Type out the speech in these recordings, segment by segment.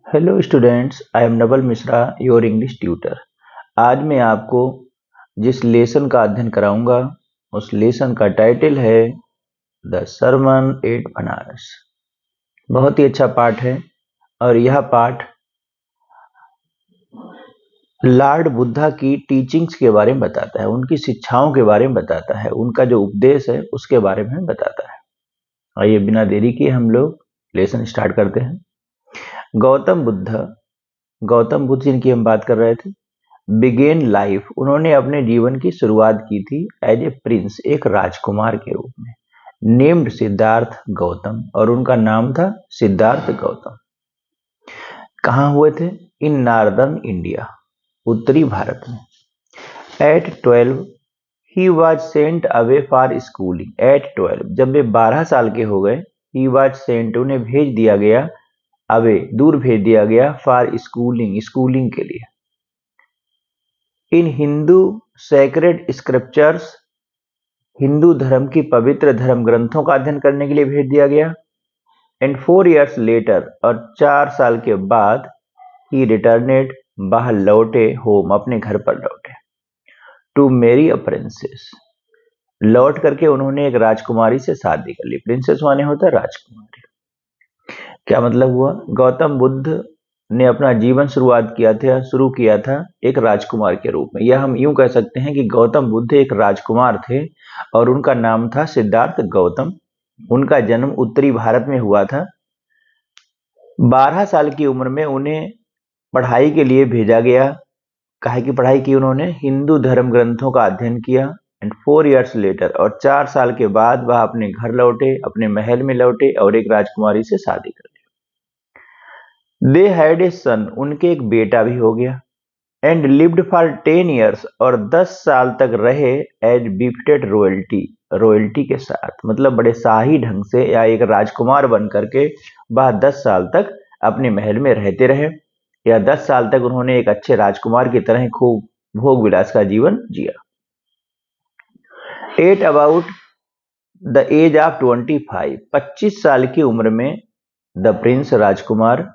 Hello students, I am Naval Mishra, your English tutor. आज मैं आपको जिस लेसन का अध्ययन कराऊंगा उस लेसन का टाइटल है द सरमन एट बनारस। बहुत ही अच्छा पाठ है और यह पाठ लॉर्ड बुद्धा की टीचिंग्स के बारे में बताता है, उनकी शिक्षाओं के बारे में बताता है, उनका जो उपदेश है उसके बारे में बताता है। आइए बिना देरी किए हम लोग लेसन स्टार्ट करते हैं। गौतम बुद्ध जिनकी हम बात कर रहे थे, बिगेन लाइफ, उन्होंने अपने जीवन की शुरुआत की थी एज ए प्रिंस, एक राजकुमार के रूप में, नेम्ड सिद्धार्थ गौतम, और उनका नाम था सिद्धार्थ गौतम। कहाँ हुए थे? इन नॉर्दर्न इंडिया, उत्तरी भारत में। At 12 he was sent away for schooling. At 12, जब वे 12 साल के हो गए, ही वॉज सेंट, उन्हें भेज दिया गया, अवे दूर भेज दिया गया, फॉर स्कूलिंग, स्कूलिंग के लिए। इन हिंदू सैक्रेड स्क्रिप्चर्स, हिंदू धर्म की पवित्र धर्म ग्रंथों का अध्ययन करने के लिए भेज दिया गया। एंड 4 years लेटर, और 4 साल के बाद, ही रिटर्नेड, बाहर लौटे, होम, अपने घर पर लौटे, टू मैरी अ प्रिंसेस, लौट करके उन्होंने एक राजकुमारी से शादी कर ली। प्रिंसेस माने होता है राजकुमारी। क्या मतलब हुआ? गौतम बुद्ध ने अपना जीवन शुरू किया था एक राजकुमार के रूप में। यह हम यूं कह सकते हैं कि गौतम बुद्ध एक राजकुमार थे और उनका नाम था सिद्धार्थ गौतम। उनका जन्म उत्तरी भारत में हुआ था। 12 साल की उम्र में उन्हें पढ़ाई के लिए भेजा गया। काहे की पढ़ाई की उन्होंने? हिंदू धर्म ग्रंथों का अध्ययन किया। एंड 4 years लेटर, और 4 साल के बाद वह अपने घर लौटे, अपने महल में लौटे और एक राजकुमारी से शादी कर ली। दे हैड ए सन, उनके एक बेटा भी हो गया। एंड लिव्ड फॉर 10 years, और 10 साल तक रहे एज बिफ्टेड रॉयल्टी, रॉयल्टी के साथ, मतलब बड़े शाही ढंग से, या एक राजकुमार बन करके वह 10 साल तक अपने महल में रहते रहे, या 10 साल तक उन्होंने एक अच्छे राजकुमार की तरह खूब भोग विलास का जीवन जिया। At about the age of 25, 25 साल की उम्र में, द प्रिंस, राजकुमार,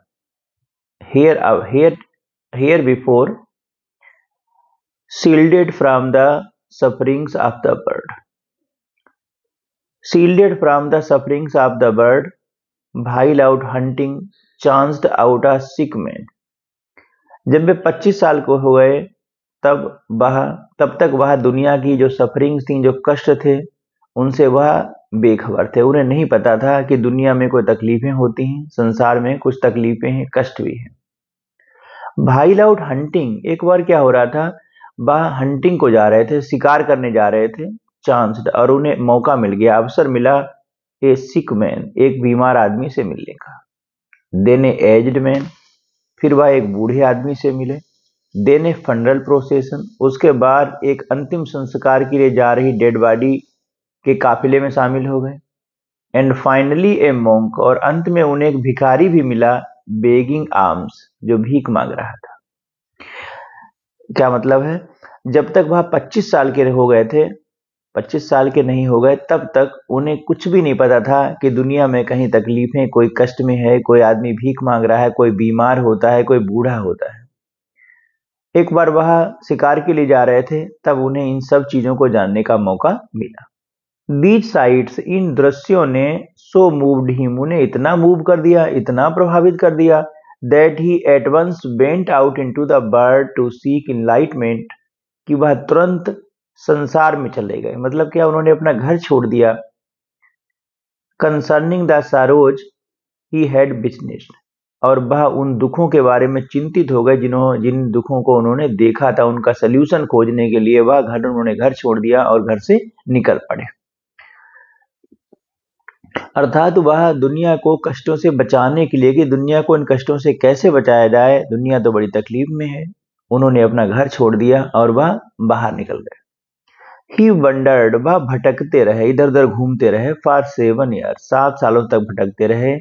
heretofore shielded from the sufferings of the bird, shielded from the sufferings of the bird, while out hunting chanced out a sick man। जब वे 25 साल को हो गए तब वह तब तक वह दुनिया की जो सफरिंग्स थी, जो कष्ट थे, उनसे वह बेखबर थे। उन्हें नहीं पता था कि दुनिया में कोई तकलीफें होती हैं, संसार में कुछ तकलीफें हैं, कष्ट भी हैं। भाइल आउट हंटिंग, एक बार क्या हो रहा था, वह हंटिंग को जा रहे थे, शिकार करने जा रहे थे। चांस, और उन्हें मौका मिल गया, अवसर मिला, ए सिक मैन, एक बीमार आदमी से मिलने का। देन ए एज्ड मैन, फिर वह एक बूढ़े आदमी से मिले। देन ए फनरल प्रोसेशन, उसके बाद एक अंतिम संस्कार के लिए जा रही डेड बॉडी के काफिले में शामिल हो गए। एंड फाइनली ए मॉन्क, और अंत में उन्हें एक भिखारी भी मिला, बेगिंग आर्म्स, जो भीख मांग रहा था। क्या मतलब है? जब तक वह 25 साल के हो गए थे, 25 साल के नहीं हो गए, तब तक उन्हें कुछ भी नहीं पता था कि दुनिया में कहीं तकलीफें, कोई कष्ट में है, कोई आदमी भीख मांग रहा है, कोई बीमार होता है, कोई बूढ़ा होता है। एक बार वह शिकार के लिए जा रहे थे, तब उन्हें इन सब चीजों को जानने का मौका मिला। दीज साइट्स, इन दृश्यों ने, सो मूव्ड हिम, उन्हें इतना मूव कर दिया, इतना प्रभावित कर दिया, that he at once went out into the world to seek enlightenment, कि वह तुरंत संसार में चले गए। मतलब क्या? उन्होंने अपना घर छोड़ दिया। Concerning the sorrows he had witnessed, और वह उन दुखों के बारे में चिंतित हो गए जिन दुखों को उन्होंने देखा था, उनका सल्यूशन खोजने के लिए उन्होंने घर छोड़ दिया और घर से निकल पड़े। अर्थात वह दुनिया को कष्टों से बचाने के लिए, कि दुनिया को इन कष्टों से कैसे बचाया जाए, दुनिया तो बड़ी तकलीफ में है, उन्होंने अपना घर छोड़ दिया और वह बाहर निकल गए। ही वंडर्ड, वह भटकते रहे, इधर उधर घूमते रहे, फॉर 7 years, 7 सालों तक भटकते रहे।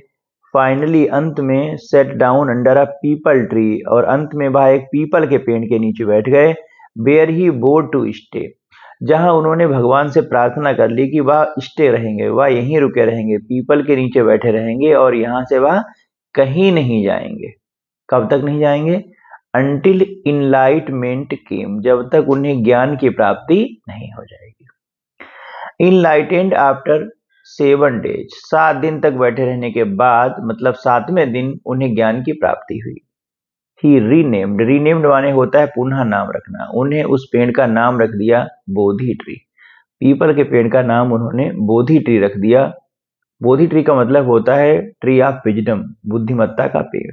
फाइनली, अंत में, set down under a people tree, और अंत में वह एक पीपल के पेड़ के नीचे बैठ गए। Where he board to stay, जहां उन्होंने भगवान से प्रार्थना कर ली कि वह स्टे रहेंगे, वह यहीं रुके रहेंगे, पीपल के नीचे बैठे रहेंगे और यहां से वह कहीं नहीं जाएंगे। कब तक नहीं जाएंगे? अंटिल इनलाइटमेंट केम, जब तक उन्हें ज्ञान की प्राप्ति नहीं हो जाएगी। इनलाइटेंड आफ्टर 7 डेज, 7 दिन तक बैठे रहने के बाद, मतलब 7वें दिन उन्हें ज्ञान की प्राप्ति हुई। ही रीनेम्ड, रीनेम्ड माने होता है पुनः नाम रखना, उन्हें उस पेड़ का नाम रख दिया बोधि ट्री। पीपल के पेड़ का नाम उन्होंने बोधि ट्री रख दिया। बोधि ट्री का मतलब होता है ट्री ऑफ विजडम, बुद्धिमत्ता का पेड़।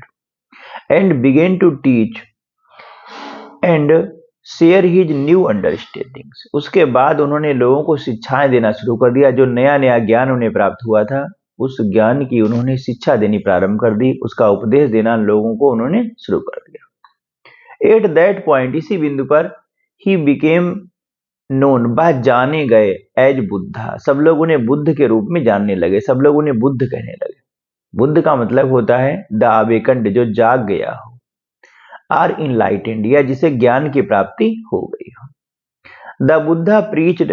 And began to teach and share his new understandings, उसके बाद उन्होंने लोगों को शिक्षाएं देना शुरू कर दिया। जो नया नया ज्ञान उन्हें प्राप्त हुआ था, उस ज्ञान की उन्होंने शिक्षा देनी प्रारंभ कर दी, उसका उपदेश देना लोगों को उन्होंने शुरू कर दिया। एट दैट पॉइंट, इसी बिंदु पर, ही बिकेम नोन, वह जाने गए, एज बुद्धा, सब लोग उन्हें बुद्ध के रूप में जानने लगे, सब लोग उन्हें बुद्ध कहने लगे। बुद्ध का मतलब होता है द अवेकन्ड, जो जाग गया हो, आर इनलाइटेंड, या जिसे ज्ञान की प्राप्ति हो गई हो। The Buddha preached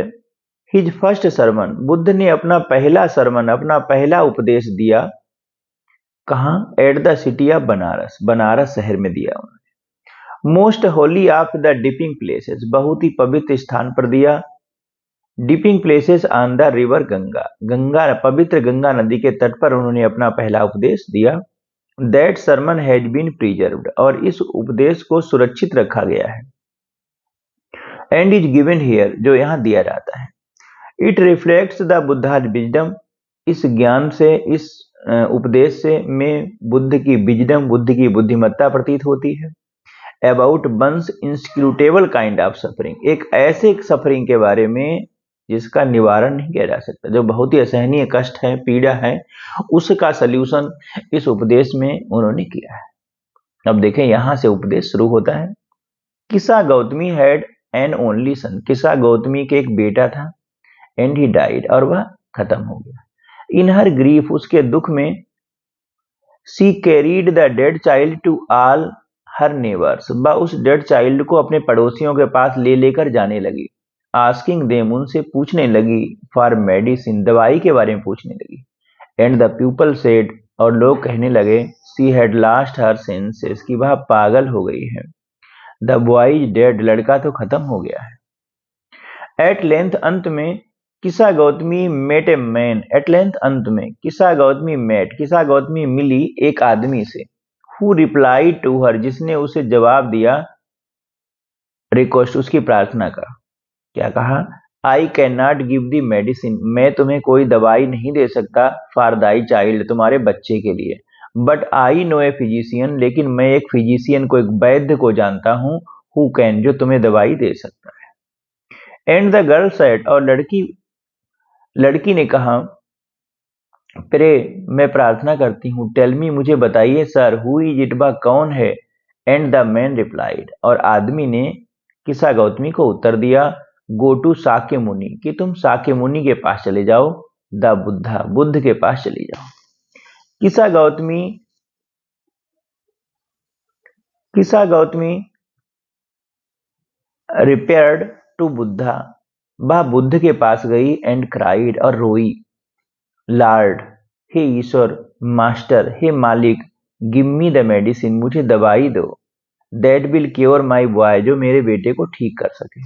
his first sermon, Buddha ने अपना पहला सरमन, अपना पहला उपदेश दिया कहाँ? At the city of Banaras, Banaras शहर में दिया उन्होंने। Most Holi of the dipping places, बहुत ही पवित्र स्थान पर दिया। Dipping places on the river Ganga, Ganga, पवित्र गंगा नदी के तट पर उन्होंने अपना पहला उपदेश दिया। That sermon has been preserved, और इस उपदेश को सुरक्षित रखा गया है। एंड इज गिवन हियर, जो यहाँ दिया जाता है। It reflects the Buddha's wisdom, इस ज्ञान से, इस उपदेश से में बुद्ध की विजडम, बुद्ध की बुद्धिमत्ता प्रतीत होती है। About once inscrutable kind of suffering, एक ऐसे सफरिंग के बारे में जिसका निवारण नहीं किया जा सकता, जो बहुत ही असहनीय कष्ट है, पीड़ा है, उसका सल्यूशन इस उपदेश में उन्होंने किया है। अब देखें, यहां से उपदेश शुरू होता है। किसा Gautami had an only son, किसा गौतमी के एक बेटा था, एंड ही डाइड, और वह खत्म हो गया। इन हर ग्रीफ, उसके दुख में, she carried the dead child to all her neighbours, वह उस डेड चाइल्ड को अपने पड़ोसियों के पास ले लेकर जाने लगी। आस्किंग देम, उनसे पूछने लगी, फॉर मेडिसिन, दवाई के बारे में पूछने लगी। एंड द पीपल सेड, और लोग कहने लगे, she had last her senses, कि वह पागल हो गई है। द बॉय इज डेड, लड़का तो खत्म हो गया है। एट लेंथ, अंत में, Kisa Gotami met a man, at length, अंत में, किसा गौतमी मेट, किसा गौतमी मिली एक आदमी से, हु रिप्लाइड टू हर, जिसने उसे जवाब दिया, रिक्वेस्ट, उसकी प्रार्थना का। क्या कहा? I can not give the medicine, मैं तुम्हें कोई दवाई नहीं दे सकता, फॉर दाई चाइल्ड, तुम्हारे बच्चे के लिए। But I know a physician, लेकिन मैं एक फिजिशियन को, एक वैद्य को जानता हूं, हु कैन, जो तुम्हें दवाई दे सकता है। एंड द गर्ल सेड, और लड़की ने कहा, प्रे, मैं प्रार्थना करती हूँ, टेल मी, मुझे बताइए सर, हु इज इट, वह कौन है। एंड द मैन रिप्लाइड, और आदमी ने किसा गौतमी को उत्तर दिया, गो टू साक्य मुनि, कि तुम साक्य मुनि के पास चले जाओ। द बुद्धा, बुद्ध के पास चले जाओ। किसा गौतमी रिपेयर्ड टू बुद्धा, वह बुद्ध के पास गई, एंड क्राइड, और रोई, लॉर्ड, हे ईश्वर, मास्टर, हे मालिक, गिव मी द मेडिसिन, मुझे दवाई दो, that will cure my boy, जो मेरे बेटे को ठीक कर सके।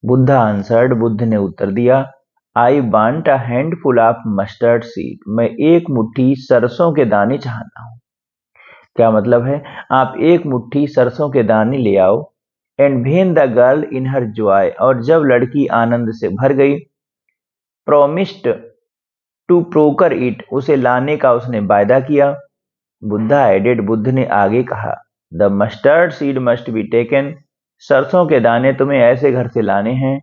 बुद्धा आंसर्ड, बुद्ध ने उत्तर दिया, I want a handful of mustard seed, मैं एक मुट्ठी सरसों के दाने चाहता हूं। क्या मतलब है? आप एक मुट्ठी सरसों के दाने ले आओ। And when the girl in her Joy, और जब लड़की आनंद से भर गई, प्रोमिस्ड टू प्रोकर इट, उसे लाने का उसने वायदा किया। बुद्धा एडेड, बुद्ध ने आगे कहा, the mustard seed must be taken, सरसों के दाने तुम्हें ऐसे घर से लाने हैं,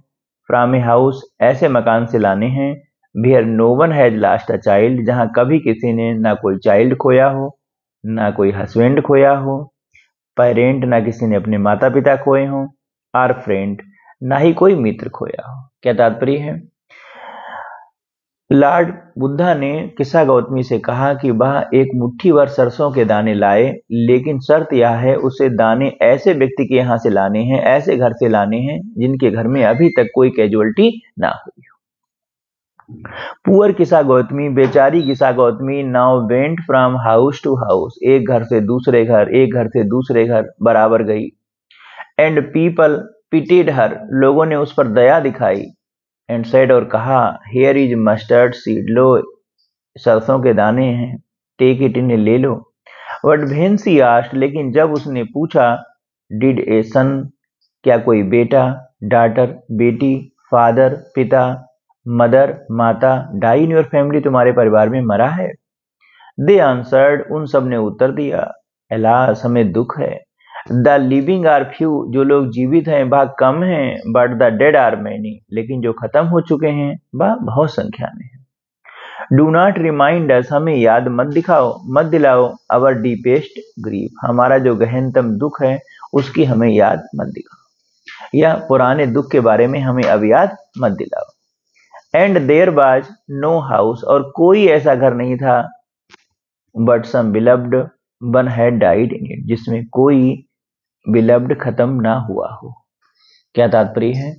फ्रॉम ए हाउस, ऐसे मकान से लाने हैं, where no one has lost a child, जहां कभी किसी ने ना कोई चाइल्ड खोया हो, ना कोई हस्बैंड खोया हो, पेरेंट, ना किसी ने अपने माता पिता खोए हों, और फ्रेंड, ना ही कोई मित्र खोया हो। क्या तात्पर्य है? लॉर्ड बुद्धा ने किसा गौतमी से कहा कि वह एक मुट्ठी भर सरसों के दाने लाए, लेकिन शर्त यह है, उसे दाने ऐसे व्यक्ति के यहाँ से लाने हैं, ऐसे घर से लाने हैं, जिनके घर में अभी तक कोई कैजुअलिटी ना हुई हो। पुअर किसा गौतमी, बेचारी Kisa Gotami now went from house to house, एक घर से दूसरे घर, एक घर से दूसरे घर बराबर गई। एंड पीपल पिटीड हर, लोगों ने उस पर दया दिखाई। एंड सेड, और कहा, हेयर इज मस्टर्ड सीड, लो सरसों के दाने हैं, टेक इट, इन्हें ले लो। बट वेन सी आस्ट, लेकिन जब उसने पूछा, डिड ए सन, क्या कोई बेटा, डाटर बेटी, फादर पिता, मदर माता, डाई इन योर फैमिली, तुम्हारे परिवार में मरा है? दे आंसर्ड, उन सब ने उत्तर दिया, एलास, हमें दुख है। द लिविंग आर फ्यू, जो लोग जीवित हैं वह कम हैं, but the dead are many, लेकिन जो खत्म हो चुके हैं वह बहुत संख्या में है। डू नॉट रिमाइंड अस, हमें याद मत दिलाओ, अवर डीपेस्ट ग्रीफ, हमारा जो गहनतम दुख है उसकी हमें याद मत दिलाओ, या पुराने दुख के बारे में हमें अब याद मत दिलाओ। And there was no house, और कोई ऐसा घर नहीं था, but some beloved one had died in it, जिसमें कोई बिलव्ड खत्म ना हुआ हो। क्या तात्पर्य है?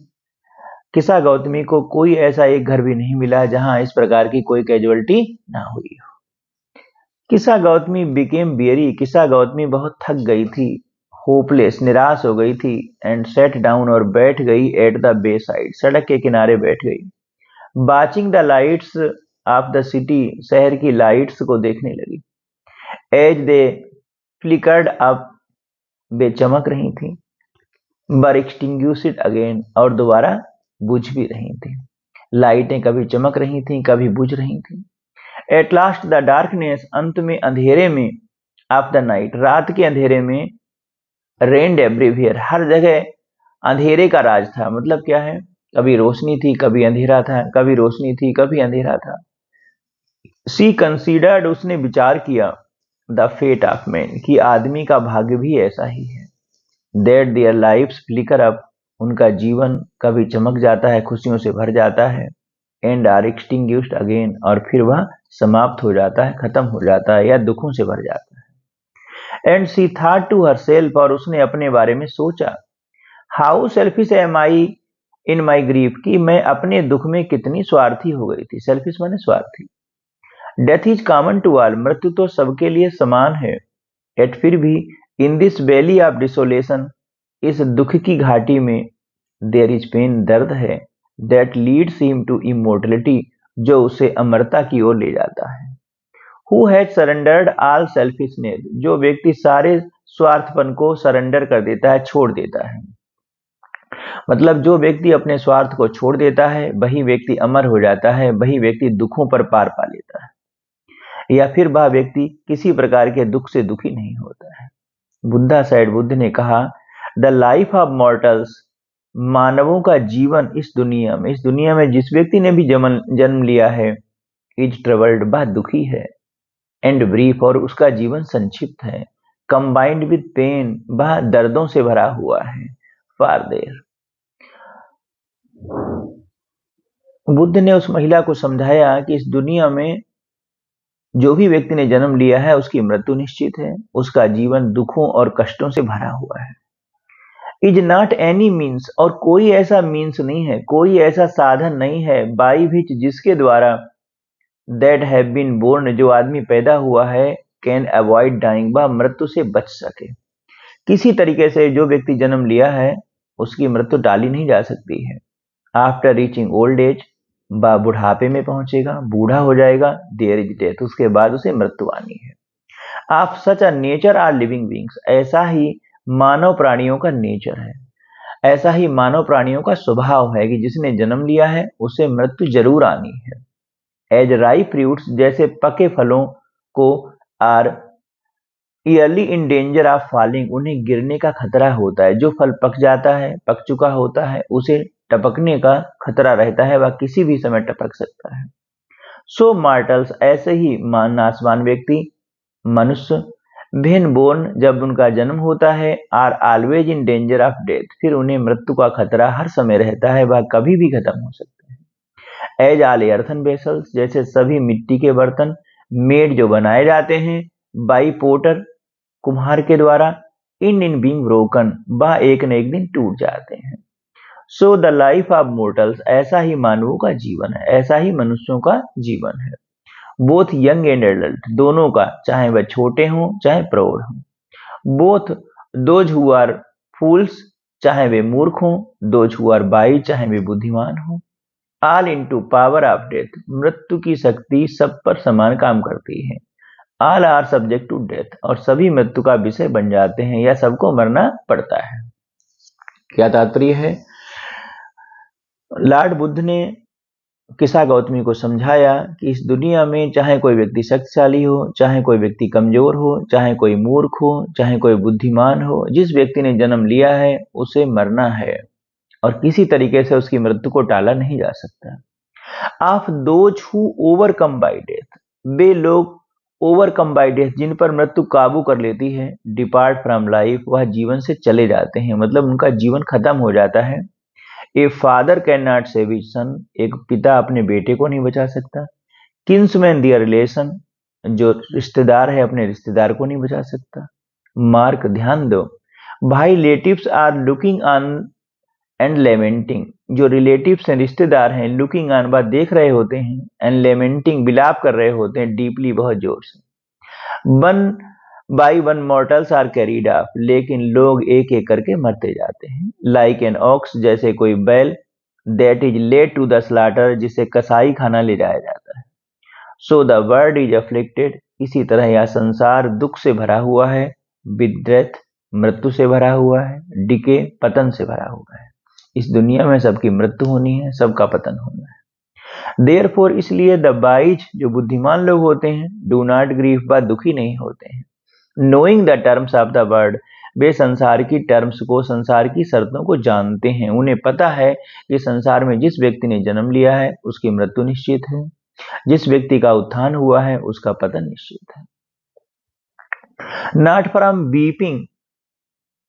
किसा गौतमी को कोई ऐसा एक घर भी नहीं मिला जहां इस प्रकार की कोई कैजुअलिटी ना हुई हो। किसा गौतमी बिकेम बियरी, किसा गौतमी बहुत थक गई थी, होपलेस, निराश हो गई थी। एंड सेट डाउन, और बैठ गई, एट द बे साइड, सड़क के किनारे बैठ गई। Watching the lights off the city, शहर की लाइट्स को देखने लगी। एज दे फ्लिकर्ड अप, वे चमक रही थी। बर एक्सटिंग्विश्ड अगेन, और दोबारा बुझ भी रही थी। लाइटें कभी चमक रही थी, कभी बुझ रही थी। एट लास्ट द डार्कनेस, अंत में अंधेरे में, ऑफ द नाइट, रात के अंधेरे में, रेन्ड एवरीवेयर, हर जगह अंधेरे का राज था। मतलब क्या है? कभी रोशनी थी, कभी अंधेरा था, कभी रोशनी थी, कभी अंधेरा था। सी कंसीडर्ड, उसने विचार किया, द फेट ऑफ मैन, कि आदमी का भाग्य भी ऐसा ही है। That their lives flicker up, उनका जीवन कभी चमक जाता है, खुशियों से भर जाता है। एंड आर एक्सटिंग्विश्ड अगेन, और फिर वह समाप्त हो जाता है, खत्म हो जाता है, या दुखों से भर जाता है। And she thought to herself, और उसने अपने बारे में सोचा, how selfish am I in my grief, कि मैं अपने दुख में कितनी स्वार्थी हो गई थी। सेल्फिश माने स्वार्थी। Death is common to all, मृत्यु तो सबके लिए समान है। एट फिर भी, in this valley of desolation, इस दुख की घाटी में, देयर इज पेन, दर्द है, that leads him to immortality, जो उसे अमरता की ओर ले जाता है। Who has surrendered all selfishness, जो व्यक्ति सारे स्वार्थपन को सरेंडर कर देता है, छोड़ देता है। मतलब जो व्यक्ति अपने स्वार्थ को छोड़ देता है वही व्यक्ति अमर हो जाता है, वही व्यक्ति दुखों पर पार पा लेता है, या फिर वह व्यक्ति किसी प्रकार के दुख से दुखी नहीं होता है। बुद्धा साइड, बुद्ध ने कहा, द लाइफ ऑफ मॉर्टल्स, मानवों का जीवन इस दुनिया में जिस व्यक्ति ने भी जन्म लिया है, इज ट्रबल्ड, वह दुखी है। एंड ब्रीफ, और उसका जीवन संक्षिप्त है। कंबाइंड विद पेन, वह दर्दों से भरा हुआ है। फार देर, बुद्ध ने उस महिला को समझाया कि इस दुनिया में जो भी व्यक्ति ने जन्म लिया है उसकी मृत्यु निश्चित है, उसका जीवन दुखों और कष्टों से भरा हुआ है। इज नॉट एनी मीन्स, और कोई ऐसा मीन्स नहीं है, कोई ऐसा साधन नहीं है, बाई विच, जिसके द्वारा, दैट हैव बीन बोर्न, जो आदमी पैदा हुआ है, कैन अवॉइड डाइंग, वह मृत्यु से बच सके। किसी तरीके से जो व्यक्ति जन्म लिया है उसकी मृत्यु टाली नहीं जा सकती है। आफ्टर रीचिंग ओल्ड एज, वह बुढ़ापे में पहुंचेगा, बूढ़ा हो जाएगा, देयर इज डेथ, उसके बाद उसे मृत्यु आनी है। Of such a nature are living beings, ऐसा ही मानव प्राणियों का नेचर है, ऐसा ही मानव प्राणियों का स्वभाव है कि जिसने जन्म लिया है उसे मृत्यु जरूर आनी है। एज राइप फ्रूट्स, जैसे पके फलों को, are early in danger of falling, उन्हें गिरने का खतरा होता है। जो फल पक जाता है, पक चुका होता है, उसे टपकने का खतरा रहता है, वह किसी भी समय टपक सकता है। सो मार्टल्स, ऐसे ही नासवान व्यक्ति, मनुष्य, वेन बोर्न, जब उनका जन्म होता है, are always in danger of death, फिर उन्हें मृत्यु का खतरा हर समय रहता है, वह कभी भी खत्म हो सकते हैं। एज ऑल एर्थन वेसल्स, जैसे सभी मिट्टी के बर्तन, मेड, जो बनाए जाते हैं, बाई पोटर, कुम्हार के द्वारा, इन बीइंग ब्रोकन, वह एक न एक दिन टूट जाते हैं। So the life of mortals, ऐसा ही मानवों का जीवन है, ऐसा ही मनुष्यों का जीवन है। बोथ यंग एंड एडल्ट, दोनों का, चाहे वह छोटे हों चाहे प्रौढ़ हों। Both those who are fools, चाहे वे मूर्ख हों, दोज हु आर वाइज, चाहे वे बुद्धिमान हों। All into power of death, मृत्यु की शक्ति सब पर समान काम करती है। All are subject to death, और सभी मृत्यु का विषय बन जाते हैं या सबको मरना पड़ता है। क्या तात्पर्य है? लॉर्ड बुद्ध ने किसा गौतमी को समझाया कि इस दुनिया में चाहे कोई व्यक्ति शक्तिशाली हो, चाहे कोई व्यक्ति कमजोर हो, चाहे कोई मूर्ख हो, चाहे कोई बुद्धिमान हो, जिस व्यक्ति ने जन्म लिया है उसे मरना है और किसी तरीके से उसकी मृत्यु को टाला नहीं जा सकता। Of those who overcome by death, वे लोग ओवरकम बाय डेथ जिन पर मृत्यु काबू कर लेती है, डिपार्ट फ्रॉम लाइफ, वह जीवन से चले जाते हैं, मतलब उनका जीवन खत्म हो जाता है। A father can not save his son, एक पिता अपने बेटे को नहीं बचा सकता। किन्समैन दियर रिलेशन, जो रिश्तेदार है अपने रिश्तेदार को नहीं बचा सकता। मार्क, ध्यान दो, भाई relatives are looking on and lamenting, जो रिलेटिव्स हैं, रिश्तेदार हैं, लुकिंग ऑन बात देख रहे होते हैं, एंड लेमेंटिंग विलाप कर रहे होते हैं, डीपली बहुत जोर से। One by one mortals are carried off, लेकिन लोग एक एक करके मरते जाते हैं। लाइक एन ऑक्स, जैसे कोई बैल, that is led to the slaughter, जिसे कसाई खाना ले जाया जाता है। So the world is afflicted, इसी तरह यह संसार दुख से भरा हुआ है। विद डेथ, मृत्यु से भरा हुआ है। डिके, पतन से भरा हुआ है। इस दुनिया में सबकी मृत्यु होनी है, सबका पतन होना है। देयरफॉर, इसलिए द वाइज, जो बुद्धिमान लोग होते हैं, डू नॉट ग्रीव, बा दुखी नहीं होते हैं। Knowing the terms of the world, वे संसार की टर्म्स को, संसार की शर्तों को जानते हैं। उन्हें पता है कि संसार में जिस व्यक्ति ने जन्म लिया है उसकी मृत्यु निश्चित है, जिस व्यक्ति का उत्थान हुआ है उसका पतन निश्चित है। नॉट फ्रॉम वीपिंग,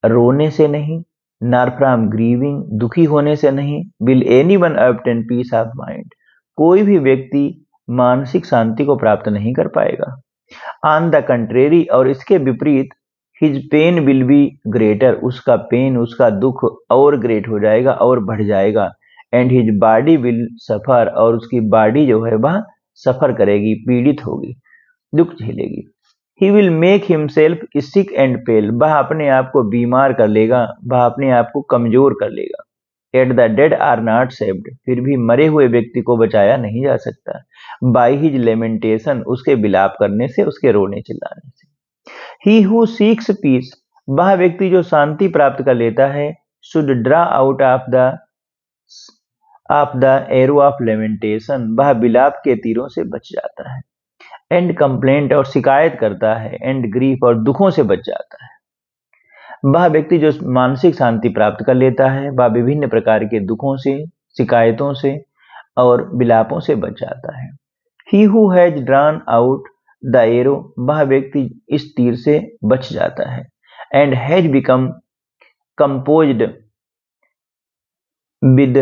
रोने से नहीं, नॉट फ्रॉम ग्रीविंग, दुखी होने से नहीं, will anyone obtain peace of mind, कोई भी व्यक्ति मानसिक शांति को प्राप्त नहीं कर पाएगा। ऑन द कंट्रेरी, और इसके विपरीत, his pain will be greater, उसका पेन, उसका दुख और ग्रेट हो जाएगा और बढ़ जाएगा। And his body will suffer, और उसकी बॉडी जो है वह सफर करेगी, पीड़ित होगी, दुख झेलेगी। He will make himself sick and pale, वह अपने आप को बीमार कर लेगा, वह अपने आप को कमजोर कर लेगा। Yet the dead are not saved, फिर भी मरे हुए व्यक्ति को बचाया नहीं जा सकता। बाई हिज लेमेंटेशन, उसके विलाप करने से, उसके रोने चिल्लाने से। ही हु सीक्स पीस, वह व्यक्ति जो शांति प्राप्त कर लेता है, should draw out of the arrow of lamentation, वह विलाप के तीरों से बच जाता है। एंड कंप्लेंट, और शिकायत करता है। एंड ग्रीफ, और दुखों से बच जाता है। वह व्यक्ति जो मानसिक शांति प्राप्त कर लेता है, वह विभिन्न प्रकार के दुखों से, शिकायतों से और विलापों से बच जाता है। He who has drawn out the arrow, वह व्यक्ति इस तीर से बच जाता है। And has become composed with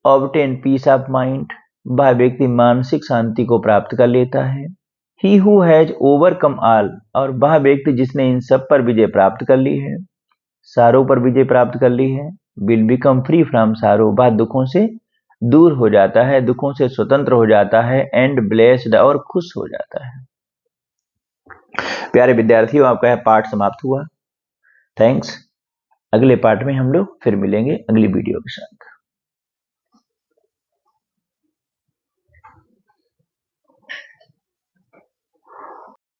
obtain peace of mind, वह व्यक्ति मानसिक शांति को प्राप्त कर लेता है। He who has overcome all, और वह व्यक्ति जिसने इन सब पर विजय प्राप्त कर ली है, सारों पर विजय प्राप्त कर ली है, विल बिकम फ्री फ्रॉम सारो, वह दुखों से दूर हो जाता है, दुखों से स्वतंत्र हो जाता है। एंड ब्लेस्ड, और खुश हो जाता है। प्यारे विद्यार्थियों, आपका यह पाठ समाप्त हुआ। थैंक्स। अगले पाठ में हम लोग फिर मिलेंगे अगली वीडियो के साथ।